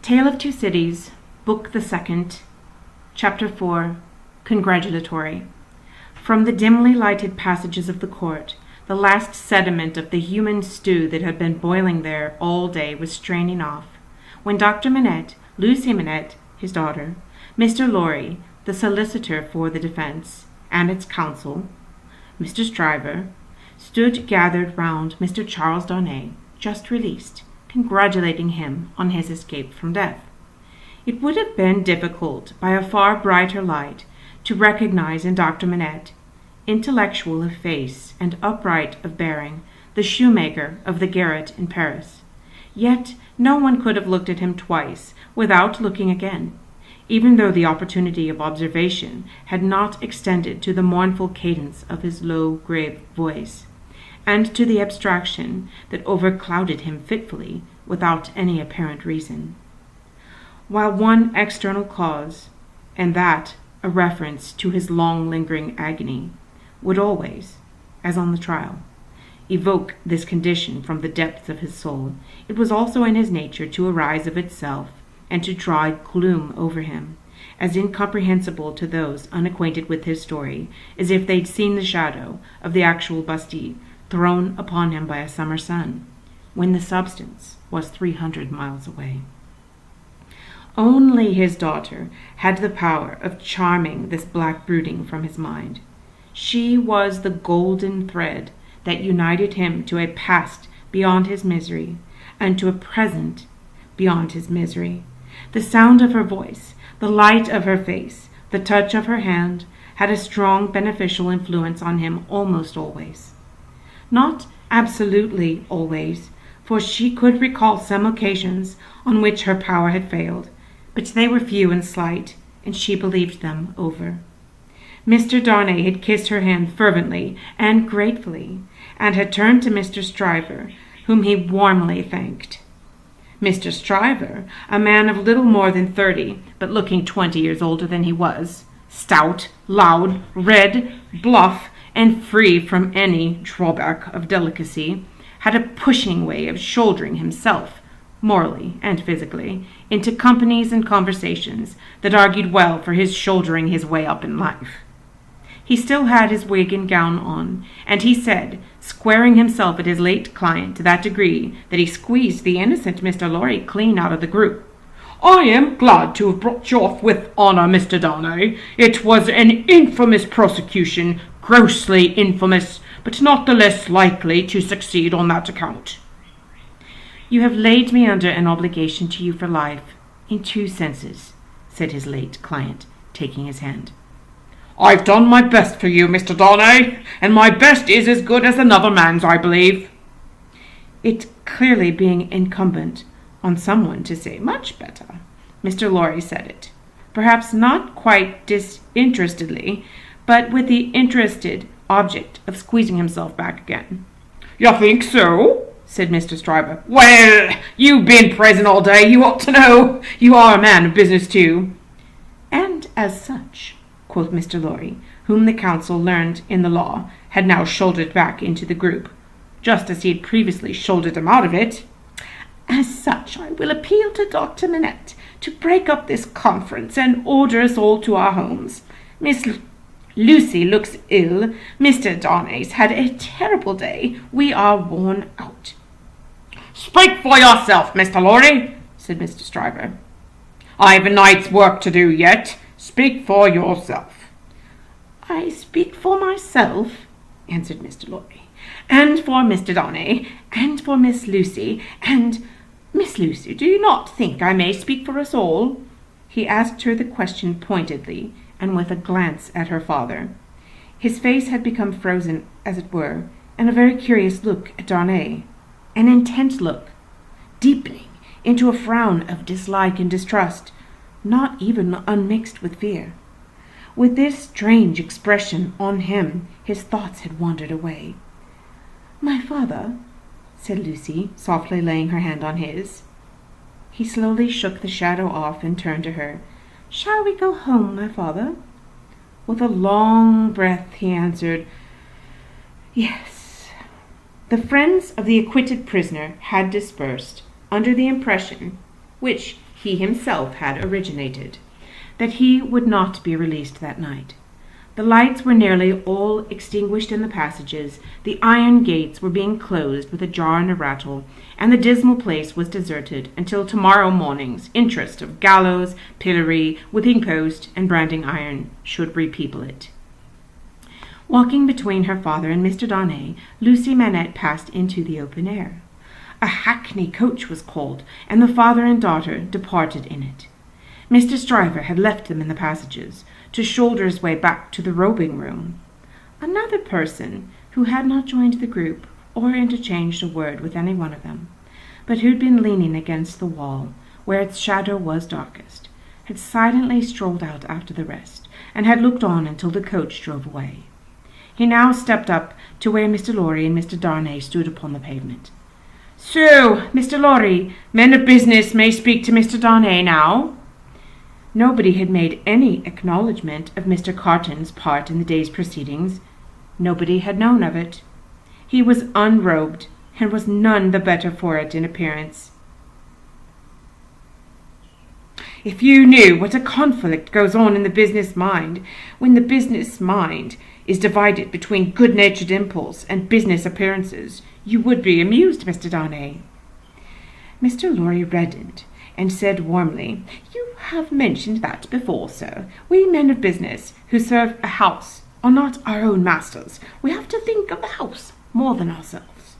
Tale of Two Cities, Book the Second, Chapter 4, Congratulatory. From the dimly lighted passages of the court, the last sediment of the human stew that had been boiling there all day was straining off, when Dr. Manette, Lucy Manette, his daughter, Mr. Lorry, the solicitor for the defence, and its counsel, Mr. Stryver, stood gathered round Mr. Charles Darnay, just released, congratulating him on his escape from death. It would have been difficult, by a far brighter light, to recognize in Dr. Manette, intellectual of face and upright of bearing, the shoemaker of the garret in Paris. Yet no one could have looked at him twice without looking again, even though the opportunity of observation had not extended to the mournful cadence of his low, grave voice, and to the abstraction that overclouded him fitfully without any apparent reason. While one external cause, and that a reference to his long-lingering agony, would always, as on the trial, evoke this condition from the depths of his soul, it was also in his nature to arise of itself and to draw gloom over him, as incomprehensible to those unacquainted with his story as if they'd seen the shadow of the actual Bastille thrown upon him by a summer sun, when the substance was 300 miles away. Only his daughter had the power of charming this black brooding from his mind. She was the golden thread that united him to a past beyond his misery, and to a present beyond his misery. The sound of her voice, the light of her face, the touch of her hand, had a strong beneficial influence on him almost always. Not absolutely always, for she could recall some occasions on which her power had failed, but they were few and slight, and she believed them over. Mr. Darnay had kissed her hand fervently and gratefully, and had turned to Mr. Stryver, whom he warmly thanked. Mr. Stryver, a man of little more than 30, but looking 20 years older than he was, stout, loud, red, bluff, and free from any drawback of delicacy, had a pushing way of shouldering himself, morally and physically, into companies and conversations that argued well for his shouldering his way up in life. He still had his wig and gown on, and he said, squaring himself at his late client to that degree that he squeezed the innocent Mr. Lorry clean out of the group, "I am glad to have brought you off with honour, Mr. Darnay. It was an infamous prosecution, grossly infamous, but not the less likely to succeed on that account." "You have laid me under an obligation to you for life, in two senses," said his late client, taking his hand. "I've done my best for you, Mr. Darnay, and my best is as good as another man's, I believe." It clearly being incumbent on someone to say much better, Mr. Lorry said it, perhaps not quite disinterestedly, but with the interested object of squeezing himself back again. "You think so?" said Mr. Stryver. "Well, you've been present all day. You ought to know. You are a man of business, too." "And as such," quoth Mr. Lorry, whom the counsel, learned in the law, had now shouldered back into the group, just as he had previously shouldered him out of it, "as such, I will appeal to Dr. Manette to break up this conference and order us all to our homes. Miss Lucy looks ill. Mr. Darnay's had a terrible day. We are worn out." "Speak for yourself, Mr. Lorry," said Mr. Stryver. "I've a night's work to do yet. Speak for yourself." "I speak for myself," answered Mr. Lorry, "and for Mr. Darnay, and for Miss Lucy, and Miss Lucy, do you not think I may speak for us all?" He asked her the question pointedly, and with a glance at her father. His face had become frozen, as it were, and a very curious look at Darnay, an intent look, deepening into a frown of dislike and distrust, not even unmixed with fear. With this strange expression on him, his thoughts had wandered away. "My father," said Lucy, softly laying her hand on his. He slowly shook the shadow off and turned to her. "Shall we go home, my father?" With a long breath he answered, "Yes." The friends of the acquitted prisoner had dispersed, under the impression, which he himself had originated, that he would not be released that night. The lights were nearly all extinguished in the passages, the iron gates were being closed with a jar and a rattle, and the dismal place was deserted until tomorrow morning's interest of gallows, pillory, whipping post, and branding iron should repeople it. Walking between her father and Mr. Darnay, Lucy Manette passed into the open air. A hackney coach was called, and the father and daughter departed in it. Mr. Stryver had left them in the passages, to shoulder his way back to the robing room. Another person, who had not joined the group or interchanged a word with any one of them, but who'd been leaning against the wall, where its shadow was darkest, had silently strolled out after the rest, and had looked on until the coach drove away. He now stepped up to where Mr. Lorry and Mr. Darnay stood upon the pavement. "So, Mr. Lorry, men of business may speak to Mr. Darnay now?" Nobody had made any acknowledgment of Mr. Carton's part in the day's proceedings. Nobody had known of it. He was unrobed, and was none the better for it in appearance. "If you knew what a conflict goes on in the business mind, when the business mind is divided between good-natured impulse and business appearances, you would be amused, Mr. Darnay." Mr. Lorry reddened, and said warmly, "You have mentioned that before, sir. We men of business, who serve a house, are not our own masters. We have to think of the house more than ourselves."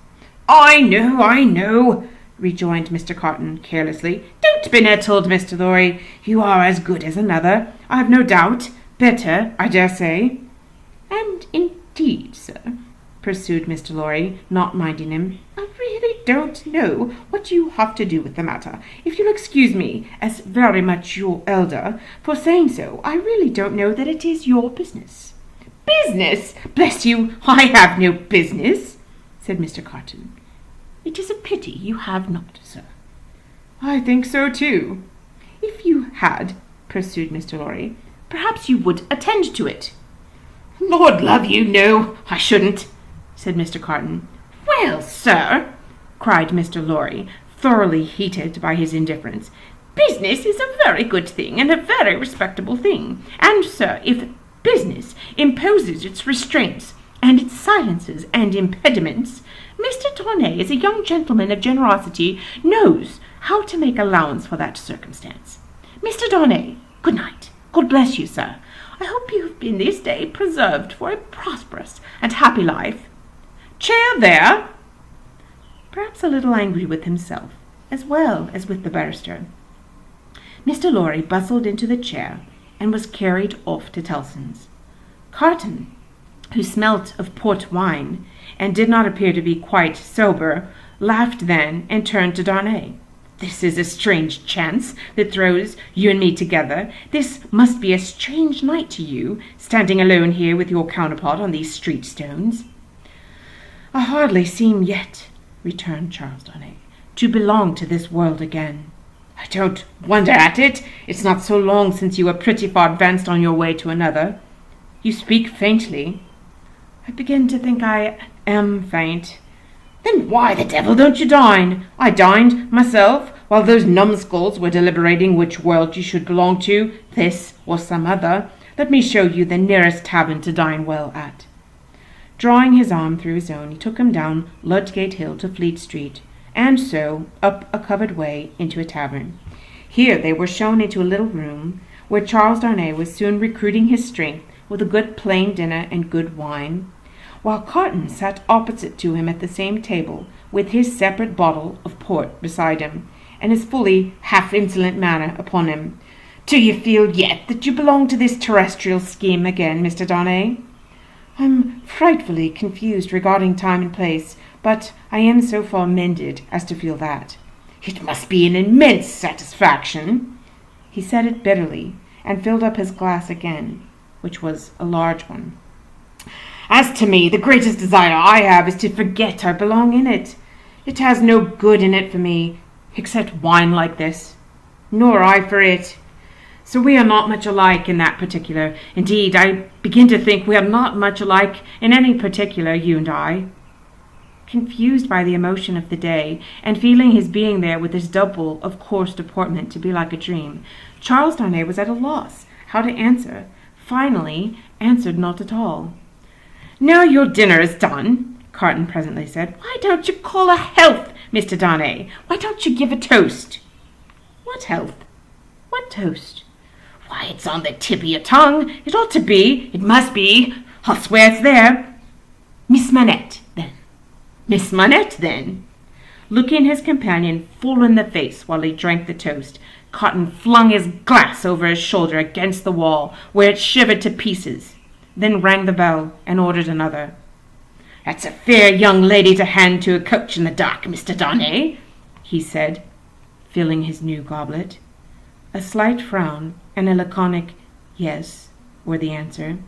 I know," rejoined Mr. Carton carelessly. "Don't be nettled, Mr. Lorry. You are as good as another, I have no doubt. Better, I dare say." "And indeed, sir," pursued Mr. Lorry, not minding him, "I really don't know what you have to do with the matter. If you'll excuse me, as very much your elder, for saying so, I really don't know that it is your business." "Business? Bless you, I have no business," said Mr. Carton. "It is a pity you have not, sir." "I think so too." "If you had," pursued Mr. Lorry, "perhaps you would attend to it." "Lord love you, no, I shouldn't," said Mr. Carton. "Well, sir," cried Mr. Lorry, thoroughly heated by his indifference, "business is a very good thing, and a very respectable thing. And, sir, if business imposes its restraints, and its silences and impediments, Mr. Darnay, as a young gentleman of generosity, knows how to make allowance for that circumstance. Mr. Darnay, good night. God bless you, sir. I hope you have been this day preserved for a prosperous and happy life. Chair there!" Perhaps a little angry with himself, as well as with the barrister, Mr. Lorry bustled into the chair, and was carried off to Tellson's. Carton, who smelt of port wine, and did not appear to be quite sober, laughed then, and turned to Darnay. "This is a strange chance that throws you and me together. This must be a strange night to you, standing alone here with your counterpart on these street stones." "I hardly seem yet," returned Charles Darnay, "to belong to this world again." "I don't wonder at it. It's not so long since you were pretty far advanced on your way to another. You speak faintly." "I begin to think I am faint." "Then why the devil don't you dine? I dined, myself, while those numbskulls were deliberating which world you should belong to, this or some other. Let me show you the nearest tavern to dine well at." Drawing his arm through his own, he took him down Ludgate Hill to Fleet Street, and so up a covered way into a tavern. Here they were shown into a little room, where Charles Darnay was soon recruiting his strength with a good plain dinner and good wine, while Carton sat opposite to him at the same table, with his separate bottle of port beside him, and his fully half-insolent manner upon him. "Do you feel yet that you belong to this terrestrial scheme again, Mr. Darnay?" "I'm frightfully confused regarding time and place, but I am so far mended as to feel that." "It must be an immense satisfaction." He said it bitterly, and filled up his glass again, which was a large one. "As to me, the greatest desire I have is to forget I belong in it. It has no good in it for me, except wine like this, nor I for it. So we are not much alike in that particular. Indeed, I begin to think we are not much alike in any particular, you and I." confused by the emotion of the day, and feeling his being there with his double of coarse deportment to be like a dream, Charles Darnay was at a loss how to answer. Finally, answered not at all. "Now your dinner is done," Carton presently said, "why don't you call a health, Mr. Darnay? Why don't you give a toast?" "What health? What toast?" "Why, it's on the tip of your tongue. It ought to be. It must be. I'll swear it's there. Miss Manette, then." "Miss Manette, then." Looking his companion full in the face while he drank the toast, Carton flung his glass over his shoulder against the wall, where it shivered to pieces, then rang the bell and ordered another. "That's a fair young lady to hand to a coach in the dark, Mr. Darnay," he said, filling his new goblet. A slight frown and a laconic "yes" were the answer.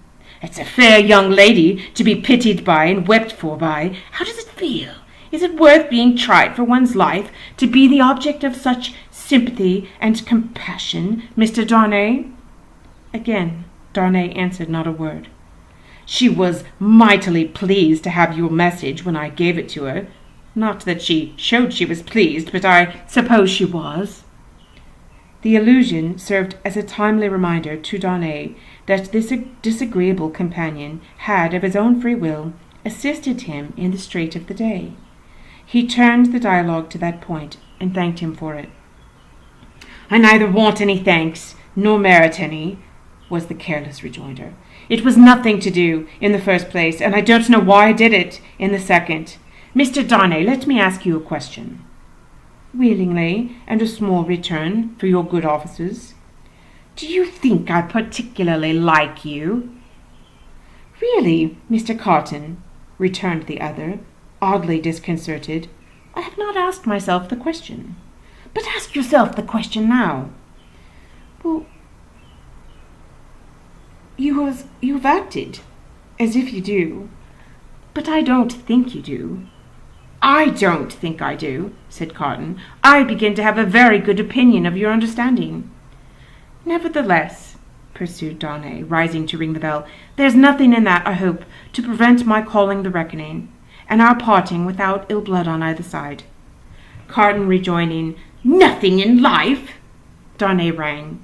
"It's a fair young lady to be pitied by and wept for by. How does it feel? Is it worth being tried for one's life to be the object of such sympathy and compassion, Mr. Darnay?" Again Darnay answered not a word. "She was mightily pleased to have your message when I gave it to her. Not that she showed she was pleased, but I suppose she was." The allusion served as a timely reminder to Darnay that this disagreeable companion had, of his own free will, assisted him in the strait of the day. He turned the dialogue to that point and thanked him for it. "I neither want any thanks, nor merit any," was the careless rejoinder. "It was nothing to do, in the first place, and I don't know why I did it, in the second. Mr. Darnay, let me ask you a question." "Willingly, and a small return for your good offices." "Do you think I particularly like you?" "Really, Mr. Carton," returned the other, oddly disconcerted, "I have not asked myself the question." "But ask yourself the question now." "Well, you've acted as if you do, but I don't think you do." "I don't think I do," said Carton. "I begin to have a very good opinion of your understanding." "Nevertheless," pursued Darnay, rising to ring the bell, "there's nothing in that, I hope, to prevent my calling the reckoning, and our parting without ill blood on either side." Carton rejoining, "Nothing in life!" Darnay rang.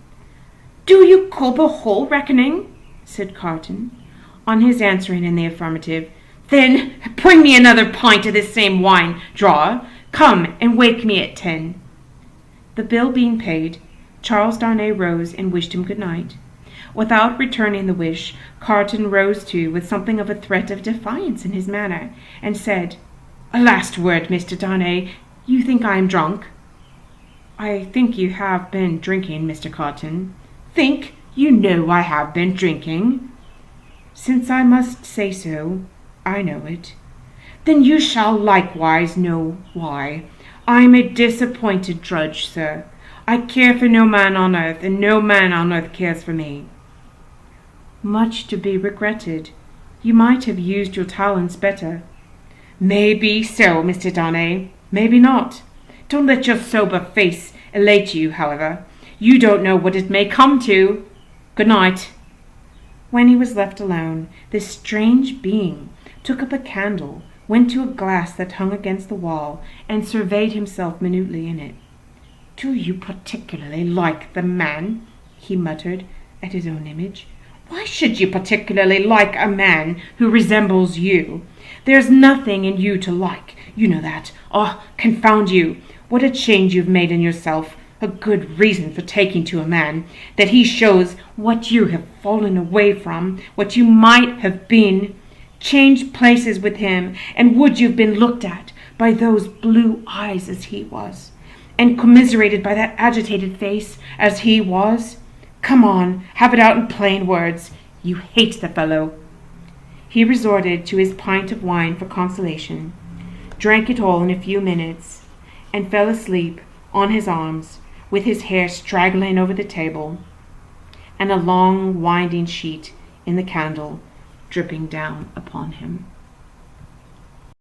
"Do you call the whole reckoning?" said Carton. On his answering in the affirmative, "Then bring me another pint of this same wine, drawer. Come and wake me at 10. The bill being paid, Charles Darnay rose and wished him good night. Without returning the wish, Carton rose too, with something of a threat of defiance in his manner, and said, "A last word, Mr. Darnay. You think I am drunk?" "I think you have been drinking, Mr. Carton." "Think? You know I have been drinking." "Since I must say so, I know it." "Then you shall likewise know why. I am a disappointed drudge, sir. I care for no man on earth, and no man on earth cares for me." "Much to be regretted. You might have used your talents better." "Maybe so, Mr. Darnay. Maybe not. Don't let your sober face elate you, however. You don't know what it may come to. Good night." When he was left alone, this strange being took up a candle, went to a glass that hung against the wall, and surveyed himself minutely in it. "Do you particularly like the man?" he muttered at his own image. "Why should you particularly like a man who resembles you? There's nothing in you to like. You know that. Oh, confound you! What a change you've made in yourself! A good reason for taking to a man, that he shows what you have fallen away from, what you might have been. Change places with him, and would you've been looked at by those blue eyes as he was, and commiserated by that agitated face as he was? Come on, have it out in plain words. You hate the fellow." He resorted to his pint of wine for consolation, drank it all in a few minutes, and fell asleep on his arms, with his hair straggling over the table, and a long winding sheet in the candle dripping down upon him.